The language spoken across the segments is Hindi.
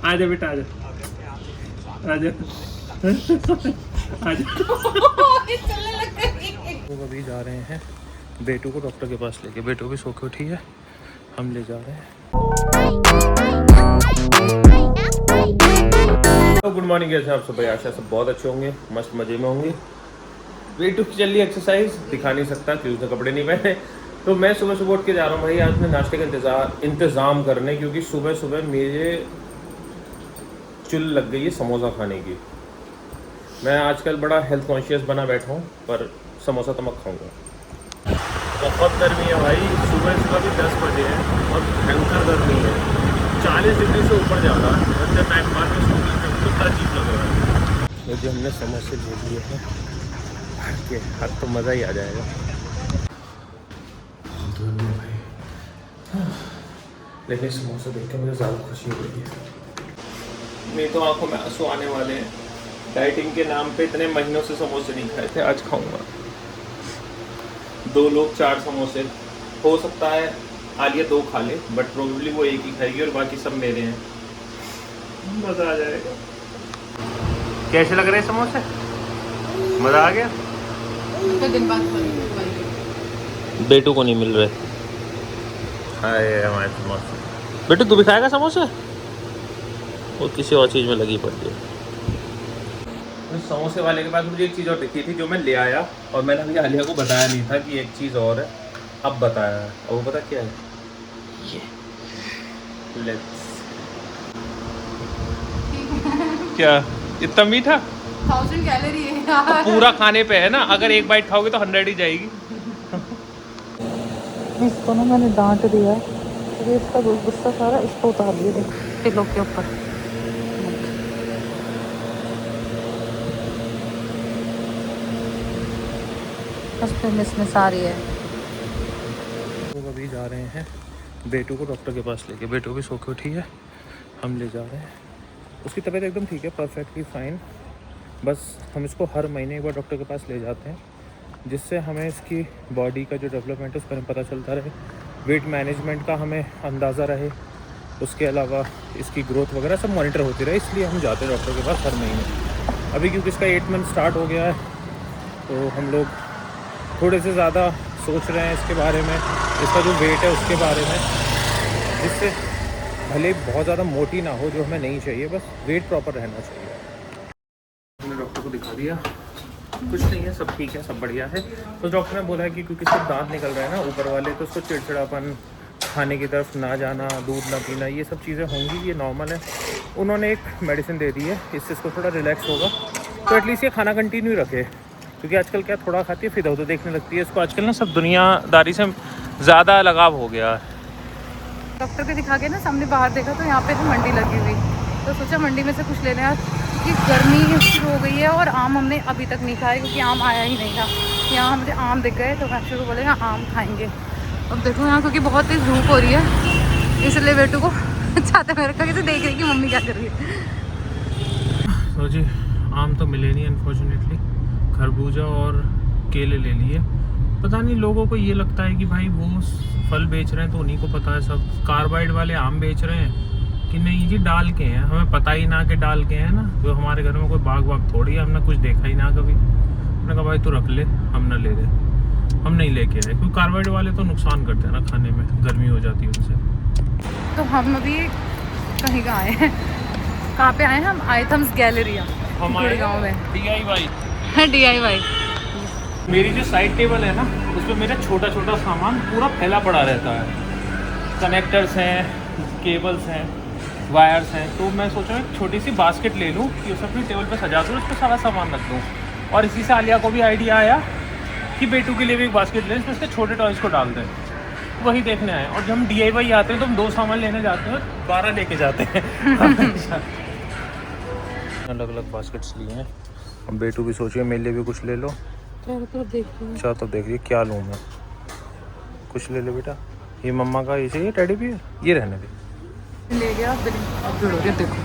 आजा बेटा आजा आजा आजा। तो अभी जा रहे हैं बेटू को डॉक्टर के पास लेके। बेटू भी सो के उठी है, हम ले जा रहे हैं। गुड मॉर्निंग, कैसे आप सब? आशा सब बहुत अच्छे होंगे, मस्त मजे में होंगे। बेटू की चल रही एक्सरसाइज, दिखा नहीं सकता क्योंकि उसने कपड़े नहीं पहने। तो मैं सुबह सुबह उठ के जा रहा हूँ भाई आज मैं नाश्ते का इंतज़ाम करने, क्योंकि सुबह सुबह मेरे चुल लग गई है समोसा खाने की। मैं आजकल बड़ा हेल्थ कॉन्शियस बना बैठा हूँ, पर समोसा तो मत खाऊंगा। बहुत गर्मी है भाई, सुबह सुबह भी 10 बजे है और भयंकर गर्मी है, 40 डिग्री से ऊपर जा रहा है। इतने टाइम बाद में कितना अजीब लग रहा है। ये जो हमने समोसे ले लिए हैं भर के, अब तो मज़ा ही आ जाएगा। लेकिन समोसा देख के मुझे ज़्यादा खुशी हो रही है। मेरी तो आंखों में आंसू आने वाले हैं। डाइटिंग के नाम पे इतने महीनों से समोसे नहीं खाए थे, आज खाऊंगा। 2 लोग 4 समोसे, हो सकता है आलिया 2 खा ले, बट प्रोबेबली वो एक ही खाएगी और बाकी सब मेरे हैं। मज़ा आ जाएगा। कैसे लग रहे हैं समोसे? मज़ा आ गया? तो दिन बाद बेटू को नहीं मिल रहे। हाय हमारे समोसे। बेटू तू भी खाएगा समोसे? वो किसी और चीज़ में लगी पड़ी है। समोसे वाले के पास मुझे एक चीज़ और दिखी थी जो मैं ले आया, और मैंने अभी आलिया को बताया नहीं था कि एक चीज़ और है, अब बताया है। और वो पता क्या है? ये क्या इतना मीठा? 1000 कैलोरी है तो पूरा खाने पे है ना, अगर एक बाइट खाओगे तो 100 ही जाएगी। इसको ना मैंने डांट दिया, तो इसका गुस्सा सारा इसको उतार दिया। देख पिलो के ऊपर मिस आ रही है। तो अभी जा रहे हैं बेटू को डॉक्टर के पास लेके। बेटू भी सो के उठी है, हम ले जा रहे हैं। उसकी तबीयत एकदम ठीक है, परफेक्टली फाइन। बस हम इसको हर महीने एक बार डॉक्टर के पास ले जाते हैं, जिससे हमें इसकी बॉडी का जो डेवलपमेंट है उस पर पता चलता रहे, वेट मैनेजमेंट का हमें अंदाज़ा रहे, उसके अलावा इसकी ग्रोथ वगैरह सब मॉनिटर होती रहे। इसलिए हम जाते हैं डॉक्टर के पास हर महीने। अभी क्योंकि इसका 8 मंथ स्टार्ट हो गया है, तो हम लोग थोड़े से ज़्यादा सोच रहे हैं इसके बारे में, इसका जो वेट है उसके बारे में, जिससे भले बहुत ज़्यादा मोटी ना हो, जो हमें नहीं चाहिए, बस वेट प्रॉपर रहना चाहिए। हमने डॉक्टर को दिखा दिया, कुछ नहीं है, सब ठीक है, सब बढ़िया है। तो डॉक्टर ने बोला है कि क्योंकि सिर्फ दांत निकल रहे हैं ना ऊपर वाले, तो उसको चिड़चिड़ापन, खाने की तरफ ना जाना, दूध ना पीना, ये सब चीज़ें होंगी, ये नॉर्मल है। उन्होंने एक मेडिसिन दे दी है, इससे इसको थोड़ा रिलैक्स होगा, तो एटलीस्ट ये खाना कंटिन्यू रखे, क्योंकि आजकल क्या थोड़ा खाती है फिर उधर देखने लगती है। इसको आजकल ना सब दुनियादारी से ज़्यादा लगाव हो गया है। डॉक्टर को दिखा के ना सामने बाहर देखा तो यहाँ पे तो मंडी लगी हुई, तो सोचा मंडी में से कुछ लेने यार, क्योंकि गर्मी शुरू हो गई है और आम हमने अभी तक नहीं खाया, क्योंकि आम आया ही नहीं था। यहाँ मुझे आम दिख गए तो मैं शुरू बोले यहाँ आम खाएंगे। अब देखो यहाँ क्योंकि बहुत तेज़ धूप हो रही है, इसलिए बेटू को छाते में रखा के देख रही कि मम्मी क्या कर रही है। तो जी आम तो मिले नहीं अनफॉर्चुनेटली, खरबूजा और केले ले लिए। पता नहीं लोगों को ये लगता है कि भाई वो फल बेच रहे हैं तो उन्हीं को पता है, सब कार्बाइड वाले आम बेच रहे हैं कि नहीं जी डाल के हैं, हमें पता ही ना कि डाल के हैं ना। तो हमारे घर में कोई बाग वाग थोड़ी है, हमने कुछ देखा ही ना कभी। हमने कहा भाई तू रख ले, हम ना ले रहे, हम नहीं लेके आए, क्योंकि कार्बाइड वाले तो नुकसान करते हैं ना, खाने में गर्मी हो जाती है उनसे। तो हम अभी कहीं का आए हैं, कहाँ पे आए हैं हम? आइथम्स गैलरिया हमारे गाँव में, DIY। मेरी जो साइड टेबल है ना, उसमें मेरा छोटा छोटा सामान पूरा फैला पड़ा रहता है। कनेक्टर्स हैं, केबल्स हैं, वायर्स हैं। तो मैं सोच रहा हूँ एक छोटी सी बास्केट ले लूँ कि उस अपनी टेबल पे सजा दूँ, उस पर सारा सामान रख दूँ। और इसी से आलिया को भी आइडिया आया कि बेटू के लिए भी एक बास्केट लें, इसमें उसके छोटे टॉयज़ को डाल दें। वही देखने आए। और जब हम DIY आते हैं तो हम 2 सामान लेने जाते हैं, 12 लेके जाते हैं। अलग अलग बास्केट्स लिए हैं। हम बेटू भी सोचिए मेरे लिए भी कुछ ले लो। अच्छा तो देख रही क्या लूँ मैं, कुछ ले लो बेटा। ये मम्मा का ये चाहिए टेडी बियर, ये रहने दे। ले गया अब जुड़ोगे, देखो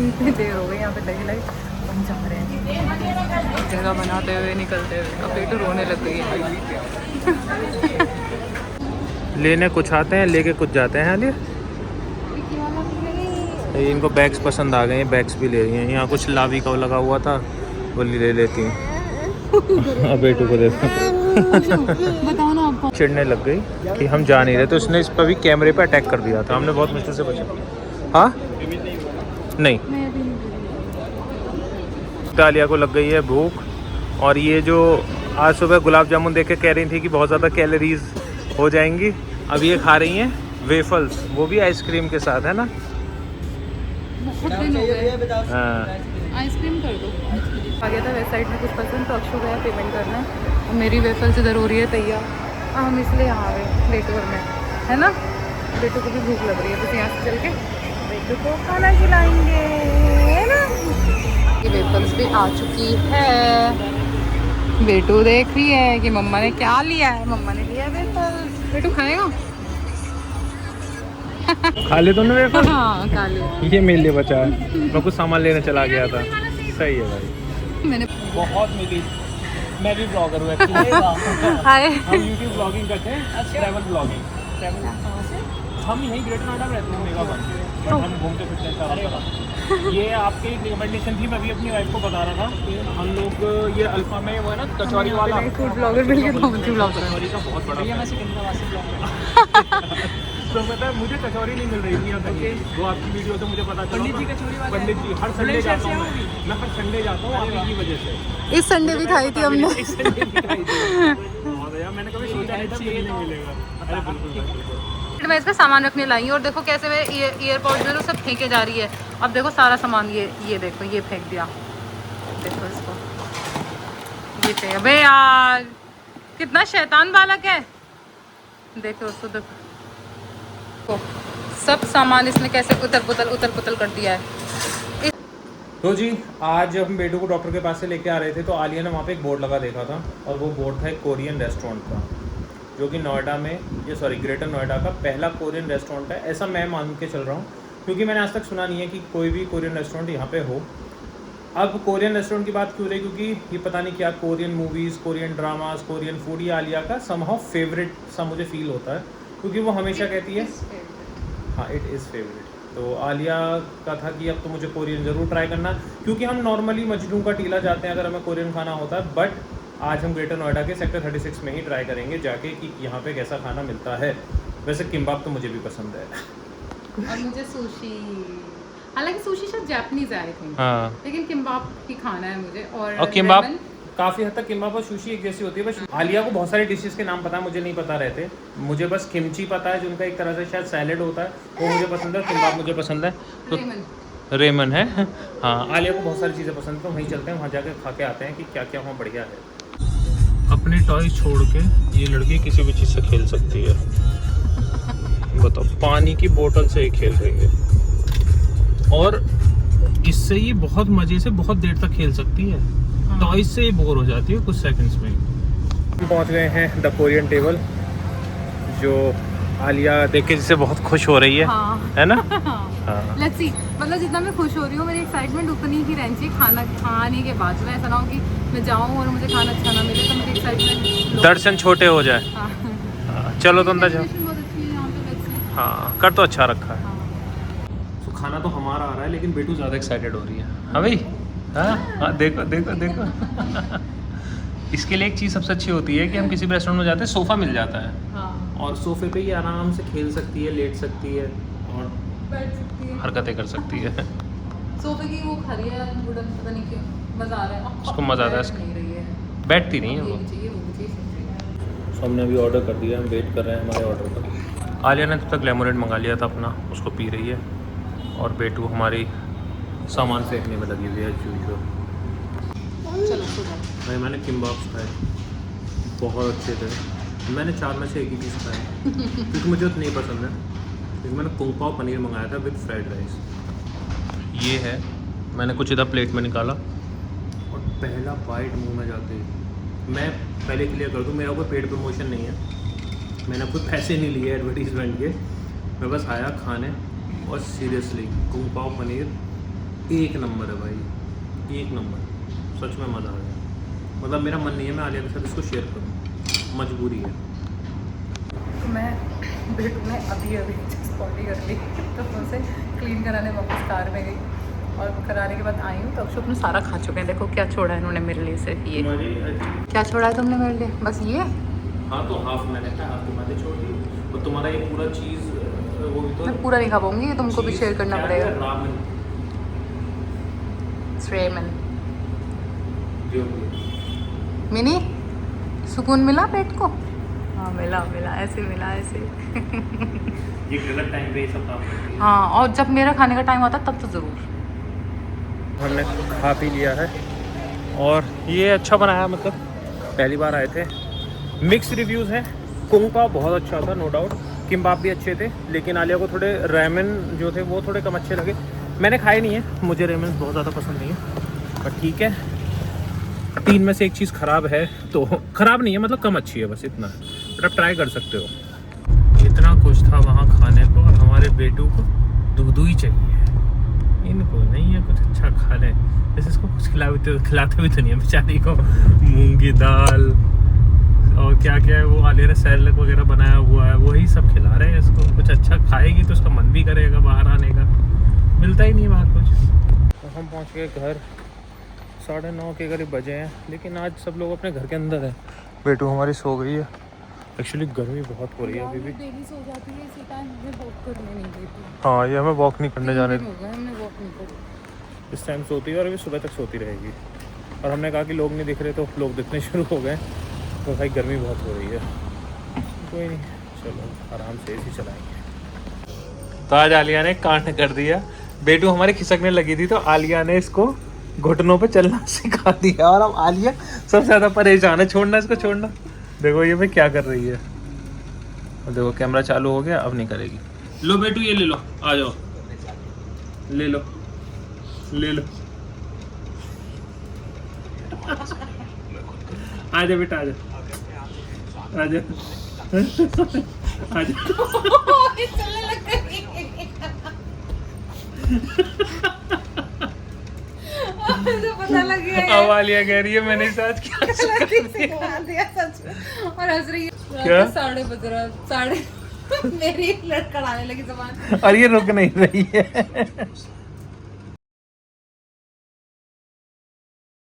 इतनी देर हो गई यहाँ पे लगी लगी, हम जा रहे हैं जगह बनाते हुए निकलते हुए। अब बेटू रोने लग गई है। लेने कुछ आते हैं, लेके कुछ जाते हैं। हालिया ये इनको बैग्स पसंद आ गए हैं, बैग्स भी ले रही हैं। यहाँ कुछ लावी का लगा हुआ था, वो ले लेती हैं। अब बेटू को देखो बताओ ना आपको। चिढ़ने लग गई कि हम जा नहीं रहे, तो उसने इस पर भी कैमरे पे अटैक कर दिया था। हमने बहुत मुश्किल से बचा। हाँ नहीं, डालिया को लग गई है भूख, और ये जो आज सुबह गुलाब जामुन देख के कह रही थी कि बहुत ज़्यादा कैलोरीज हो जाएंगी, अब ये खा रही हैं वेफल्स, वो भी आइसक्रीम के साथ, है ना। हाँ आइसक्रीम कर दो। आ गया था वेस्ट साइड में कुछ पसंद, तो अक्षु गया पेमेंट करना और मेरी वेफल्स इधर हो रही है तैयार। हम इसलिए यहाँ आ गए बेटू में, है ना। बेटू को भी भूख लग रही है, बस यहाँ से चल के बेटू को खाना खिलाएंगे, है ना। ये वेफल्स भी आ चुकी है। बेटू देख रही है कि मम्मा ने क्या लिया है। मम्मा ने लिया है वेफल्स। बेटू खाएगा? खा ले तुमने वेफल? हाँ खा लिया। ये मेरे लिए बचा है, मैं कुछ सामान लेने चला गया था। सही है भाई। मैंने बहुत मिली। मैं भी ब्लॉगर हूँ एक्चुअली। हाय। हम यूट्यूब ब्लॉगिंग करते हैं, ट्रैवल ब्लॉगिंग। हम यहीं ग्रेटर नोएडा में रहते हैं, मेगा वन, बट हम घूमते फिरते हैं। ये आपकी रिकमेंडेशन थी, मैं भी अपनी वाइफ को बता रहा था कि हम लोग ये अल्फा में वो है ना कचौरी वाला फूड ब्लॉगर मिल गया, ब्लॉगर। कचौरी का बहुत बड़ा तो मतलब मुझे कचौरी नहीं मिल रही थी यहाँ तक। वो आपकी वीडियो से मुझे पता चला। पंडित जी हर संडे जाता हूँ मैं, हर संडे जाता हूँ आपकी वजह से। इस संडे भी खाई थी हमने। मैंने कभी सोचा नहीं था मुझे नहीं मिलेगा। मैं इसका सामान रखने लाई हूँ और देखो कैसे मेरे ईयरपॉड्स जो सब फेंके जा रही है। अब देखो सारा सामान ये देखो ये फेंक दिया। देखो इसको, ये फेंक। अबे यार कितना शैतान बालक है। देखो उसको, देखो सब सामान इसने कैसे उतल पुतल कर दिया है। तो जी आज हम बेटू को डॉक्टर के पास से लेके आ रहे थे, तो आलिया ने वहाँ पे एक बोर्ड लगा देखा था, और वो बोर्ड था एक कोरियन रेस्टोरेंट का, जो कि नोएडा में, ग्रेटर नोएडा का पहला कोरियन रेस्टोरेंट है, ऐसा मैं मान के चल रहा हूँ, क्योंकि मैंने आज तक सुना नहीं है कि कोई भी कोरियन रेस्टोरेंट यहाँ पे हो। अब कोरियन रेस्टोरेंट की बात क्यों रही, क्योंकि ये पता नहीं क्या Korean movies, Korean dramas, Korean food, ये आलिया का समहाउ फेवरेट सा मुझे फील होता है, क्योंकि वो हमेशा कहती है हाँ इट इज़ फेवरेट। तो आलिया का था कि अब तो मुझे कोरियन ज़रूर ट्राई करना, क्योंकि हम नॉर्मली मजनू का टीला जाते हैं अगर हमें कोरियन खाना होता है, बट आज हम ग्रेटर नोएडा के सेक्टर 36 में ही ट्राई करेंगे जाके कि यहाँ पे कैसा खाना मिलता है। वैसे किम्बाप तो मुझे भी पसंद है, और मुझे सुशी, हालांकि सुशी शायद जापानीज है आई थिंक, हाँ, लेकिन किम्बाप ही खाना है मुझे। और किम्बाप काफ़ी हद तक किम्बाप और सुशी एक जैसी होती है। बस आलिया को बहुत सारी डिशेस के नाम पता है, मुझे नहीं पता रहते। मुझे बस किमची पता है, जो उनका एक तरह से शायद सैलेड होता है, वो मुझे पसंद है। किम्बाप मुझे पसंद है, तो रेमन है। हाँ आलिया को बहुत सारी चीज़ें पसंद है, तो वहीं चलते हैं, वहाँ जाकर खा के आते हैं कि क्या क्या वहाँ बढ़िया है। अपनी टॉय छोड़ के ये लड़की किसी भी चीज़ से खेल सकती है। बताओ, पानी की बोतल से ही खेल रही है, और इससे ये बहुत मज़े से बहुत देर तक खेल सकती है। टॉयज से बोर हो जाती है कुछ सेकंड्स में। हम पहुंच गए हैं द कोरियन टेबल, जो आलिया देख के जिससे बहुत खुश हो रही है, हाँ। है ना। हाँ। लेट्स सी, मतलब जितना मैं खुश हो रही हूँ, मेरी एक्साइटमेंट उतनी ही रहनी चाहिए खाना खाने के बाद। मैं ऐसा ना हो कि मैं जाऊँ और मुझे खाना अच्छा ना मिले, तो मेरी एक्साइटमेंट दर्शन छोटे हो जाए। हाँ। चलो तो अंदर जाओ। बहुत अच्छी है यहाँ पे, लेट्स सी। हाँ कर तो अच्छा रखा है। हाँ। तो खाना तो हमारा आ रहा है, लेकिन बेटू ज़्यादा एक्साइटेड हो रही है। हाँ भाई, हाँ देखो देखो देखो। इसके लिए एक चीज़ सबसे अच्छी होती है कि हम किसी भी रेस्टोरेंट में जाते हैं, सोफ़ा मिल जाता है, हाँ। और सोफ़े पे ये आराम से खेल सकती है, लेट सकती है, और बैठ सकती है, हरकतें कर सकती है। सोफे की वो खड़ी है, वुडन, पता नहीं क्यों मज़ा आ रहा है उसको, मज़ा आता है इसका। नहीं रही है, बैठती नहीं है वो। ये भी चाहिए, वो भी चाहिए। हमने अभी ऑर्डर कर दिया, हम वेट कर रहे हैं हमारे ऑर्डर का। आलिया ने तब तक लेमोनेड मंगा लिया था अपना, उसको पी रही है, और बेटू हमारी सामान फेंकने में लगी हुई है यूजुअल। चलो भाई मैंने किम्बाप्स खाए, बहुत अच्छे थे। मैंने 4 में से एक ही चीज़ खाई, क्योंकि मुझे उतना नहीं पसंद है। क्योंकि मैंने कुंग पाव पनीर मंगाया था विद फ्राइड राइस। ये है, मैंने कुछ इधर प्लेट में निकाला, और पहला बाइट मुंह में जाते ही, मैं पहले क्लियर कर दूँ, मेरा कोई पेड प्रमोशन नहीं है, मैंने कोई पैसे नहीं लिए एडवर्टीजमेंट के, मैं बस आया खाने, और सीरियसली कुंग पाव पनीर एक नंबर है भाई, एक नंबर, सच में मज़ा आ गया। मतलब मेरा मन नहीं है मैं आलिया के साथ इसको शेयर करूँ, मजबूरी है। तो मैं बेटू ने अभी पॉटी कर ली, तो उनसे क्लीन कराने वापस कार में गई और कराने के बाद आई हूँ तो अक्षुप ने सारा खा चुके हैं। देखो क्या छोड़ा है इन्होंने मेरे लिए, सिर्फ ये। क्या छोड़ा है तुमने मेरे लिए? बस ये? हाँ तो हाफ मैंने खाया, हाफ तुम्हारे छोड़ दी, और तुम्हारा ये पूरा चीज़ वो भी तो मैं पूरा नहीं खा पाऊंगी, ये तुमको भी शेयर करना पड़ेगा। रामेन रेमन जो भी मिनी, सुकून मिला पेट को? हाँ मिला मिला, ऐसे मिला ऐसे। ये गलत टाइम पे ये सब काम करती है। हाँ, और जब मेरा खाने का टाइम आता तब तो ज़रूर। हमने खा पी लिया है और ये अच्छा बनाया, मतलब पहली बार आए थे। मिक्स रिव्यूज़ हैं। कुंग का बहुत अच्छा था नो डाउट, किम्बाप भी अच्छे थे, लेकिन आलिया को थोड़े रेमन जो थे वो थोड़े कम अच्छे लगे। मैंने खाए नहीं है, मुझे रेमन बहुत ज़्यादा पसंद नहीं है, पर ठीक है। 3 में से एक चीज़ ख़राब है, तो ख़राब नहीं है मतलब कम अच्छी है, बस इतना है, बट आप ट्राई कर सकते हो। इतना कुछ था वहाँ खाने को, और हमारे बेटू को दूध ही चाहिए, इनको नहीं है कुछ अच्छा खा लें। जैसे इसको कुछ खिलाते भी तो नहीं है बेचारी को, मूंग की दाल और क्या क्या है वो आलिया ने सैलड वगैरह बनाया हुआ है, वही सब खिला रहे हैं इसको। कुछ अच्छा खाएगी तो उसका मन भी करेगा बाहर आने का, मिलता ही नहीं है बाहर कुछ। तो हम पहुंच गए घर, 9:30 के करीब बजे हैं, लेकिन आज सब लोग अपने घर के अंदर है। बेटू हमारी सो गई है। एक्चुअली गर्मी बहुत हो रही है अभी भी। डेली सो जाती है इसी टाइम, हमें वॉक करने नहीं देती। हाँ, ये हमें वॉक नहीं करने जाने, हमने वॉक नहीं करी। इस टाइम सोती है और अभी सुबह तक सोती रहेगी। और हमने कहा कि लोग नहीं दिख रहे, तो लोग दिखने शुरू हो गए, तो भाई गर्मी बहुत हो रही है। कोई नहीं, चलो आराम से एसी चलाएंगे। तो आज आलिया ने कांड कर दिया, बेटू हमारे खिसकने लगी थी तो आलिया ने इसको घुटनों पे चलना सिखा दिया, और अब आलिया सबसे ज़्यादा परेशान है, छोड़ना इसको छोड़ना। देखो ये भाई क्या कर रही है, और देखो कैमरा चालू हो गया, अब नहीं करेगी। लो बेटू ये ले लो, आ जाओ, ले लो ले लो, आजा बेटा आजा आजा आजा। पता लग गया अब आलिया कह रही है मैंने इसे आज क्या सिखा दिया सच में, और हंस रही है। क्या? 3:30 बज रहा, 3:30 मेरी लड़खड़ाने लगी जबान। और ये रुक नहीं रही है।